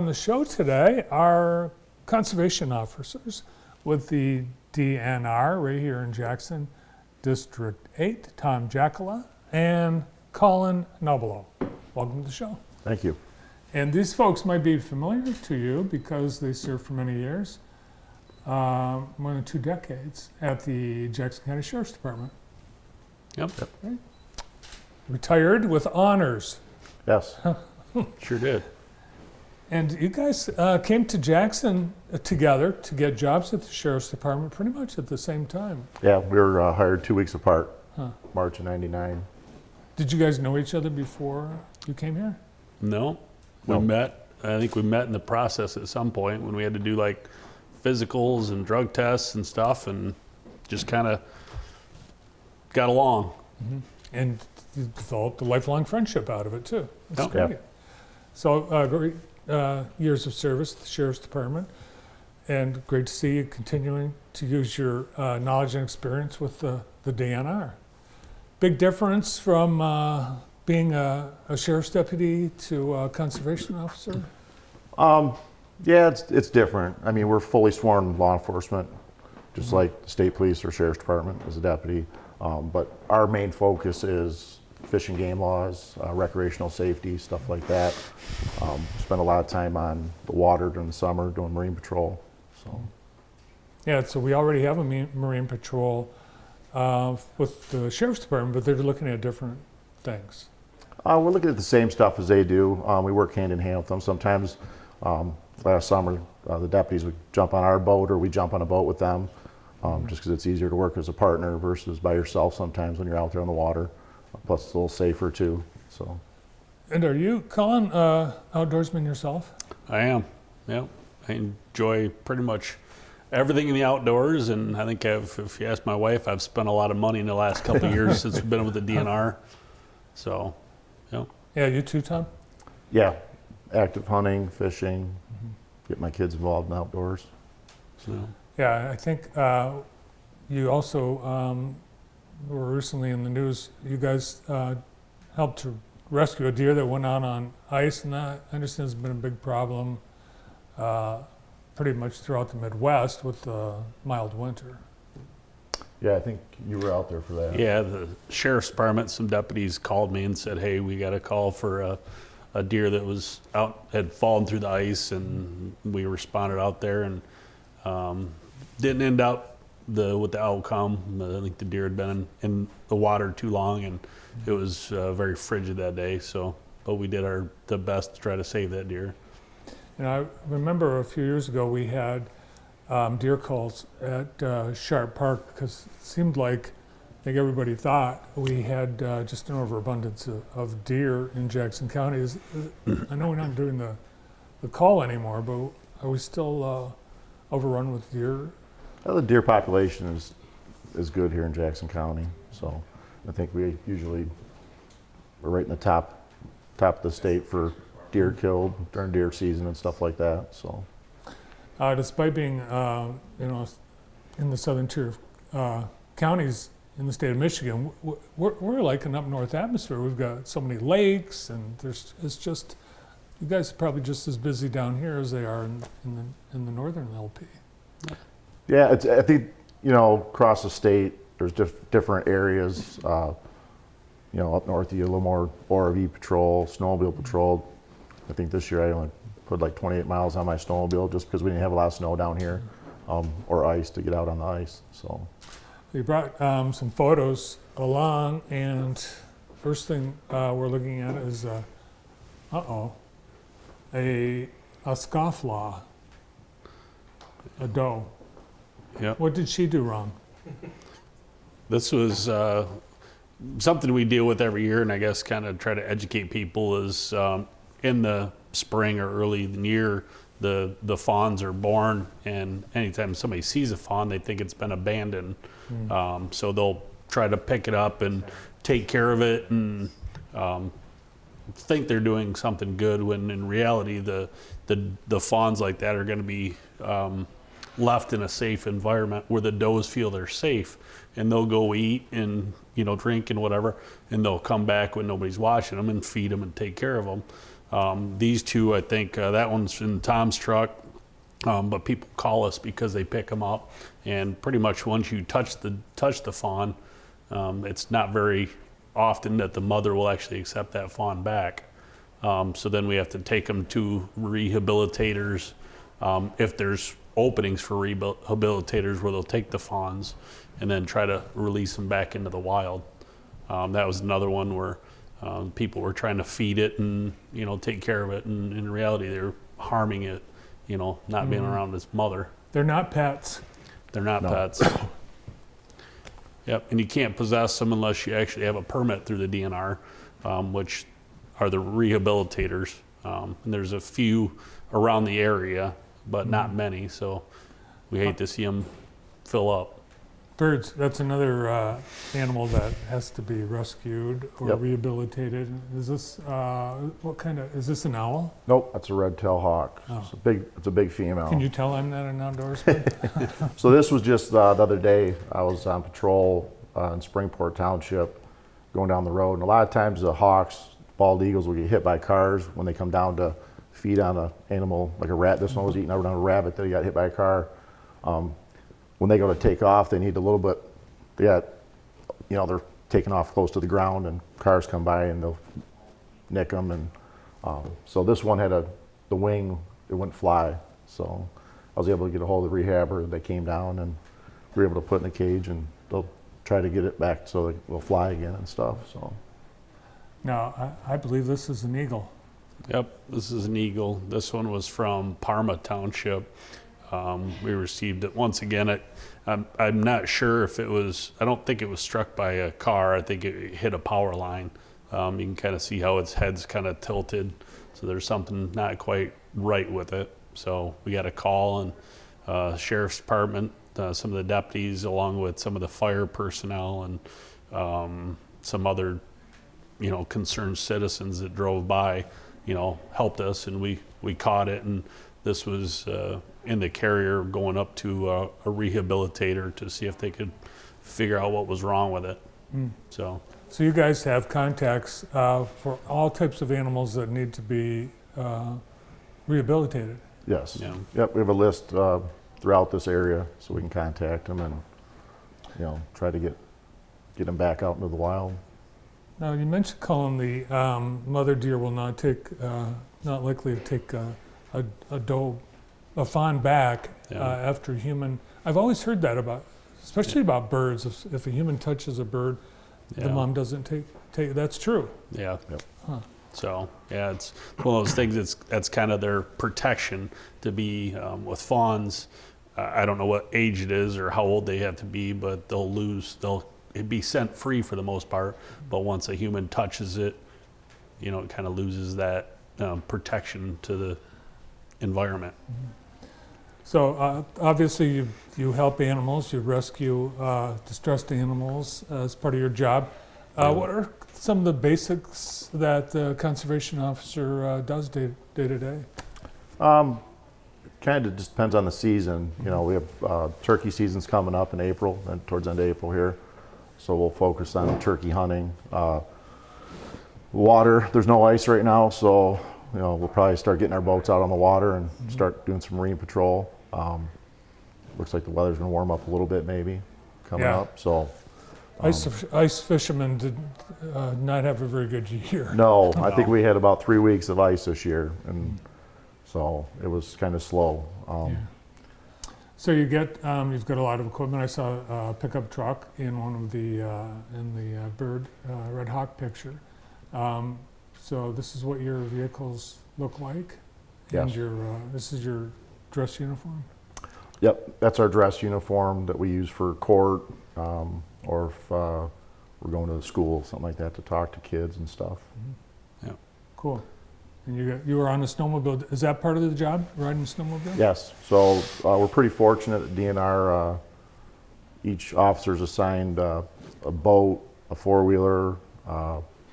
On the show today are conservation officers with the DNR right here in Jackson, District 8, Tom Jaakkola and Cullen Knoblauch. Welcome to the show. Thank you. And these folks might be familiar to you because they served for many years, more than 2 decades, at the Jackson County Sheriff's Department. Yep. Right? Retired with honors. Yes. Sure did. And you guys came to Jackson together to get jobs at the Sheriff's Department pretty much at the same time. Yeah, we were hired 2 weeks apart, Huh. March of '99. Did you guys know each other before you came here? No, we No. met. I think we met in the process at some point when we had to do like physicals and drug tests and stuff, and just kind of got along. And you developed a lifelong friendship out of it too. That's Yep. great. So great years of service at the Sheriff's Department, and great to see you continuing to use your knowledge and experience with the DNR. Big difference from being a sheriff's deputy to a conservation officer? Yeah, it's different. I mean, we're fully sworn law enforcement, just like the state police or sheriff's department as a deputy. But our main focus is fish and game laws, recreational safety, stuff like that. Spend a lot of time on the water during the summer doing marine patrol. So Yeah, so we already have a Marine Patrol with the Sheriff's Department, but they're looking at different things. we're looking at the same stuff as they do. We work hand in hand with them. Sometimes last summer, the deputies would jump on our boat or we jump on a boat with them, just because it's easier to work as a partner versus by yourself sometimes when you're out there on the water. Plus, it's a little safer too. So. And are you, Cullen, outdoorsman yourself? I am. Yep. I enjoy pretty much everything in the outdoors, and I think if you ask my wife, I've spent a lot of money in the last couple of years since we've been with the DNR. So, yeah. Yeah, you too, Tom? Yeah, active hunting, fishing, get my kids involved in outdoors. So, Yeah, I think you also were recently in the news. You guys helped to rescue a deer that went out on ice, and that I understand has been a big problem pretty much throughout the Midwest with the mild winter. Yeah, I think you were out there for that. yeah, the sheriff's department, some deputies called me and said, hey, we got a call for a deer that was out, had fallen through the ice, and we responded out there, and didn't end up with the outcome. I think the deer had been in the water too long, and it was very frigid that day. So, but we did the best to try to save that deer. And I remember a few years ago we had deer calls at Sharp Park because it seemed like, I think everybody thought we had just an overabundance of deer in Jackson County. I know we're not doing the call anymore, but are we still overrun with deer? Well, the deer population is good here in Jackson County, so I think we're right in the top of the state for deer killed during deer season and stuff like that. So, despite being in the southern tier of counties in the state of Michigan, we're like an up north atmosphere. We've got so many lakes, and it's just, you guys are probably just as busy down here as they are in the northern LP. yeah, I think across the state there's different areas. Up north you get a little more ORV patrol, snowmobile patrol. I think this year I only put like 28 miles on my snowmobile just because we didn't have a lot of snow down here, or ice to get out on the ice. So. We brought some photos along, and first thing we're looking at is a scofflaw, a doe. Yep. What did she do wrong? This was something we deal with every year, and I guess kind of try to educate people is in the spring or early in the year, the fawns are born, and anytime somebody sees a fawn, they think it's been abandoned. So they'll try to pick it up and take care of it and think they're doing something good, when in reality the fawns like that are going to be left in a safe environment where the does feel they're safe, and they'll go eat and drink and whatever, and they'll come back when nobody's watching them and feed them and take care of them. These two, I think, that one's in Tom's truck, but people call us because they pick them up, and pretty much once you touch the fawn, it's not very often that the mother will actually accept that fawn back. So then we have to take them to rehabilitators, if there's openings for rehabilitators where they'll take the fawns and then try to release them back into the wild. That was another one where people were trying to feed it and, take care of it, and in reality they're harming it, not being around its mother. They're not pets. They're not pets. Yep, and you can't possess them unless you actually have a permit through the DNR, which are the rehabilitators. And there's a few around the area, but not many, so we hate to see them fill up. Birds, that's another animal that has to be rescued or Yep. rehabilitated. Is this, is this an owl? Nope, that's a red-tailed hawk. Oh. It's a big female. Can you tell I'm not an outdoorsman? So this was just the other day. I was on patrol in Springport Township, going down the road, and a lot of times the hawks, bald eagles, will get hit by cars when they come down to feed on an animal like a rat. This one was eating out on a rabbit that he got hit by a car. When they go to take off, they need a little bit. They're taking off close to the ground, and cars come by and they'll nick them. And so this one had the wing, it wouldn't fly. So I was able to get a hold of the rehabber. They came down and we were able to put it in a cage, and they'll try to get it back so it will fly again and stuff. So Now, I believe this is an eagle. Yep, this is an eagle. This one was from Parma Township. We received it once again. I'm not sure if it was, I don't think it was struck by a car. I think it hit a power line. You can kind of see how its head's kind of tilted. So there's something not quite right with it. So we got a call, and Sheriff's Department, some of the deputies, along with some of the fire personnel and some other, concerned citizens that drove by, helped us, and we caught it. And this was in the carrier going up to a rehabilitator to see if they could figure out what was wrong with it. So you guys have contacts for all types of animals that need to be rehabilitated. yes, Yeah. Yep, we have a list throughout this area, so we can contact them and try to get them back out into the wild. Now, you mentioned, Cullen, the mother deer will not likely to take a fawn back after human. I've always heard that especially about birds. If a human touches a bird, the Yeah. mom doesn't take. That's true. Yeah. Yep. Huh. So yeah, it's one of those things. That's kind of their protection to be with fawns. I don't know what age it is or how old they have to be, but they'll be scent free for the most part. But once a human touches it, it kind of loses that protection to the environment. So obviously you help animals, you rescue distressed animals as part of your job. What are some of the basics that the conservation officer does day to day? Kind of just depends on the season. We have turkey season's coming up in April, and towards the end of April here. So we'll focus on turkey hunting. Water, there's no ice right now, so we'll probably start getting our boats out on the water and start doing some marine patrol. Looks like the weather's gonna warm up a little bit maybe coming Yeah. up. So Ice fishermen did not have a very good year. no, I think we had about 3 weeks of ice this year, and so it was kind of slow. Yeah. So you've got a lot of equipment. I saw a pickup truck in one of the bird Red Hawk picture. So this is what your vehicles look like, and Yes. this is your dress uniform. Yep, that's our dress uniform that we use for court, or if we're going to the school, something like that, to talk to kids and stuff. Cool. And you were on a snowmobile. Is that part of the job, riding a snowmobile? Yes, so we're pretty fortunate at DNR. Each officer's assigned a boat, a four-wheeler,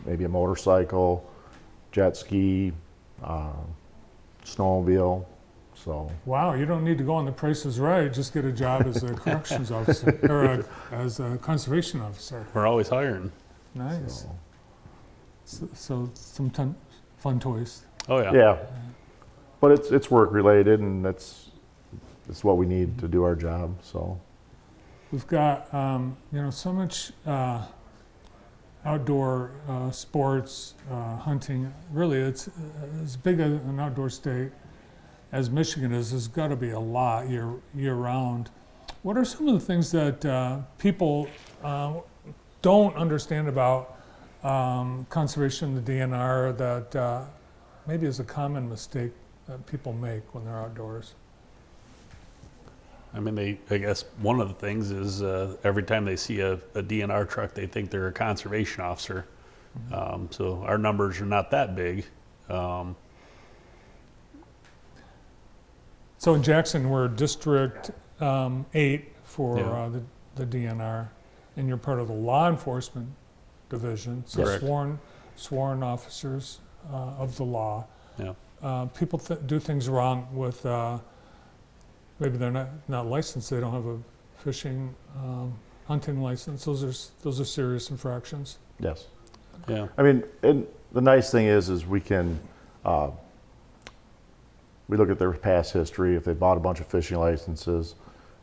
maybe a motorcycle, jet ski, snowmobile. So Wow, you don't need to go on The Price is Right. Just get a job as a corrections officer or as a conservation officer. We're always hiring. Nice. So some fun toys. Oh yeah. Yeah, but it's work related, and it's what we need to do our job. So We've got, so much outdoor sports, hunting. Really, it's as big an outdoor state as Michigan is. There's got to be a lot year round. What are some of the things that people don't understand about conservation, the DNR, that maybe is a common mistake that people make when they're outdoors? I mean, I guess one of the things is every time they see a DNR truck, they think they're a conservation officer. So our numbers are not that big. So in Jackson, we're District 8 for Yeah. the DNR, and you're part of the law enforcement division, so Correct. sworn officers of the law. Yeah. People do things wrong with, maybe they're not licensed, they don't have a fishing, hunting license. Those are serious infractions. yes, Yeah. I mean, and the nice thing is we can we look at their past history. If they bought a bunch of fishing licenses,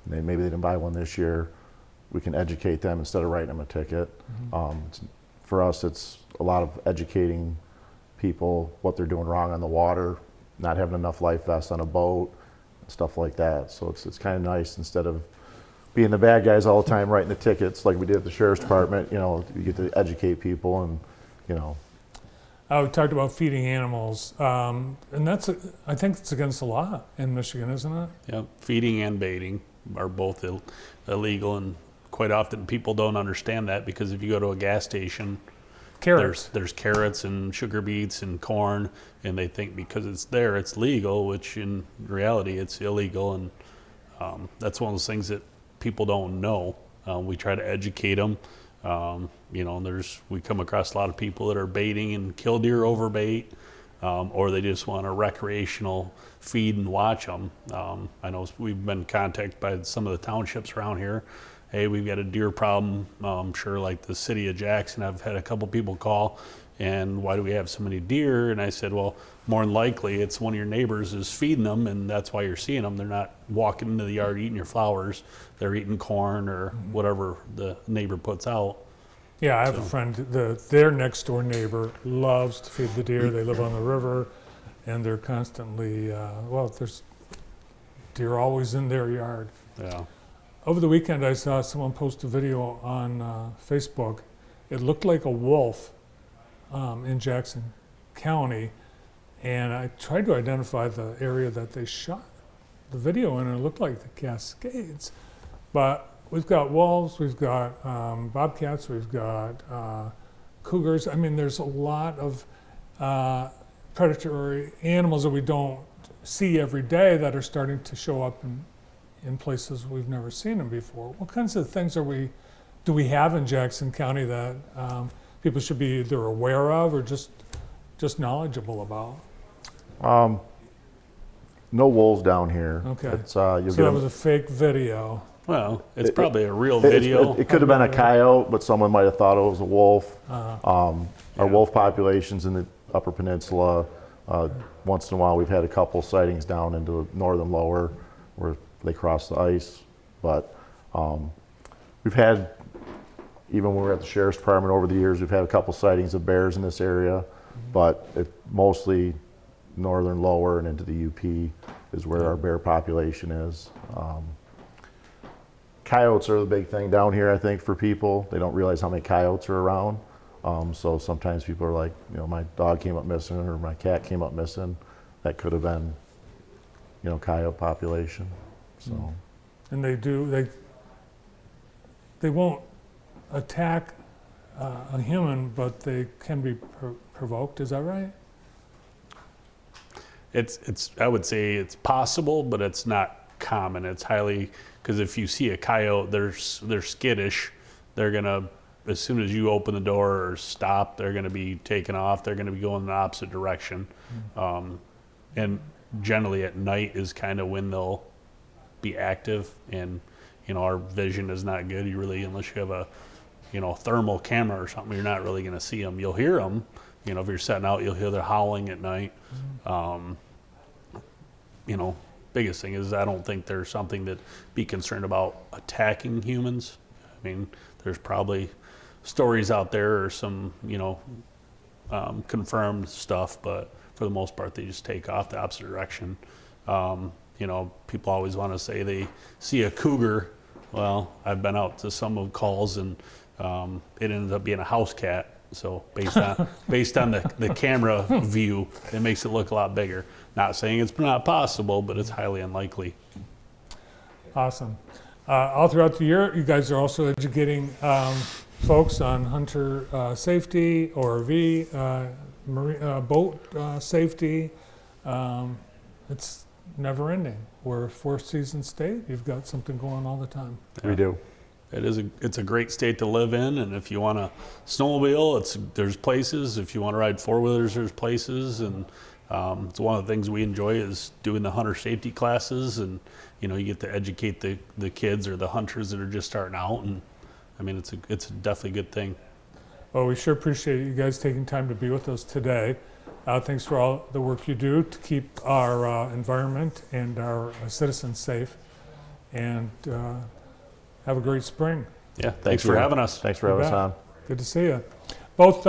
and maybe they didn't buy one this year, we can educate them instead of writing them a ticket. For us, it's a lot of educating people what they're doing wrong on the water, not having enough life vests on a boat, stuff like that. So it's kind of nice, instead of being the bad guys all the time writing the tickets like we did at the sheriff's department. You get to educate people, and We talked about feeding animals, and I think it's against the law in Michigan, isn't it? Yeah. Feeding and baiting are both illegal, and quite often people don't understand that, because if you go to a gas station, Carrots. there's carrots and sugar beets and corn, and they think because it's there, it's legal, which in reality it's illegal. And that's one of those things that people don't know. We try to educate them. We come across a lot of people that are baiting and kill deer over bait, or they just want a recreational feed and watch them. I know we've been contacted by some of the townships around here. Hey, we've got a deer problem. I'm sure, like the city of Jackson, I've had a couple people call, and why do we have so many deer? And I said, well, more than likely it's one of your neighbors is feeding them, and that's why you're seeing them. They're not walking into the yard eating your flowers. They're eating corn or whatever the neighbor puts out. Yeah, I have a friend, their next door neighbor loves to feed the deer. They live on the river, and they're constantly, there's deer always in their yard. Yeah. Over the weekend, I saw someone post a video on Facebook. It looked like a wolf in Jackson County, and I tried to identify the area that they shot the video in, and it looked like the Cascades. But we've got wolves, we've got bobcats, we've got cougars. I mean, there's a lot of predatory animals that we don't see every day that are starting to show up in places we've never seen them before. What kinds of things do we have in Jackson County that people should be either aware of or just knowledgeable about? no wolves down here. Okay. It's, So that was a fake video. Well, it's probably a real It- video. It could have been a coyote, but someone might have thought it was a wolf. Our Yeah. wolf populations in the Upper Peninsula, once in a while we've had a couple sightings down into the northern lower where they cross the ice. But we've had, even when we were at the Sheriff's Department over the years, we've had a couple sightings of bears in this area, but it mostly northern lower and into the UP is where our bear population is. Coyotes are the big thing down here, I think, for people. They don't realize how many coyotes are around. So sometimes people are like, my dog came up missing or my cat came up missing. That could have been, coyote population. So And they won't attack a human, but they can be provoked. Is that right? I would say it's possible, but it's not common. It's highly, because if you see a coyote, they're skittish. They're gonna, as soon as you open the door or stop, they're gonna be taking off. They're gonna be going in the opposite direction. And generally at night is kind of when they'll be active, and our vision is not good. You really, unless you have a thermal camera or something, you're not really gonna see them. You'll hear them, You know, if you're setting out, you'll hear their howling at night. You know, biggest thing is I don't think there's something that be concerned about attacking humans. I mean, there's probably stories out there or some, you know, confirmed stuff, but for the most part, they just take off the opposite direction. You know, people always want to say they see a cougar. Well, I've been out to some of calls and it ended up being a house cat. So based on the camera view, it makes it look a lot bigger. Not saying it's not possible, but it's highly unlikely. Awesome. All throughout the year, you guys are also educating folks on hunter safety, ORV, boat safety. It's never ending. We're a four-season state. You've got something going all the time. We do. It's a great state to live in, and if you want to snowmobile, there's places. If you want to ride four-wheelers, there's places, and it's one of the things we enjoy is doing the hunter safety classes, and you know, you get to educate the kids or the hunters that are just starting out, and I mean, it's definitely a good thing. Well, we sure appreciate you guys taking time to be with us today. Thanks for all the work you do to keep our environment and our citizens safe, and have a great spring. Yeah, thanks for having us. Thanks for having us on. Good to see you. Both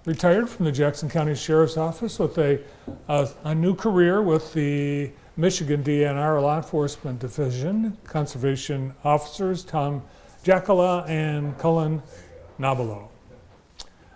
retired from the Jackson County Sheriff's Office with a new career with the Michigan DNR Law Enforcement Division, conservation officers Tom Jaakkola and Cullen Knoblauch.